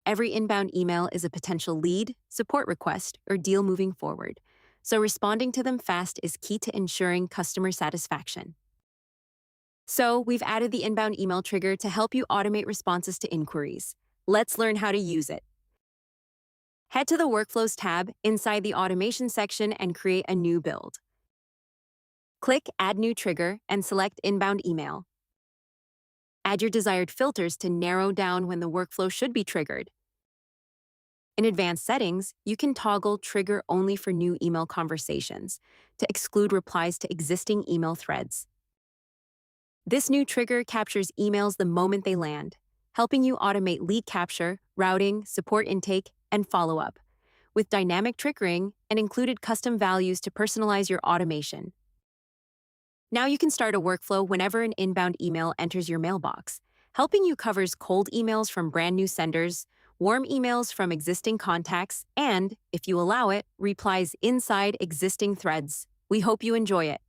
every inbound email is a potential lead, support request, or deal moving forward, so responding to them fast is key to ensuring customer satisfaction. So, we've added the inbound email trigger to help you automate responses to inquiries. Let's learn how to use it. Head to the Workflows tab inside the Automation section and create a new build. Click Add New Trigger and select Inbound Email. Add your desired filters to narrow down when the workflow should be triggered. In Advanced Settings, you can toggle Trigger only for new email conversations to exclude replies to existing email threads. This new trigger captures emails the moment they land, helping you automate lead capture, routing, support intake, and follow-up, with dynamic triggering and included custom values to personalize your automation. Now you can start a workflow whenever an inbound email enters your mailbox. Helping you covers cold emails from brand new senders, warm emails from existing contacts, and, if you allow it, replies inside existing threads. We hope you enjoy it.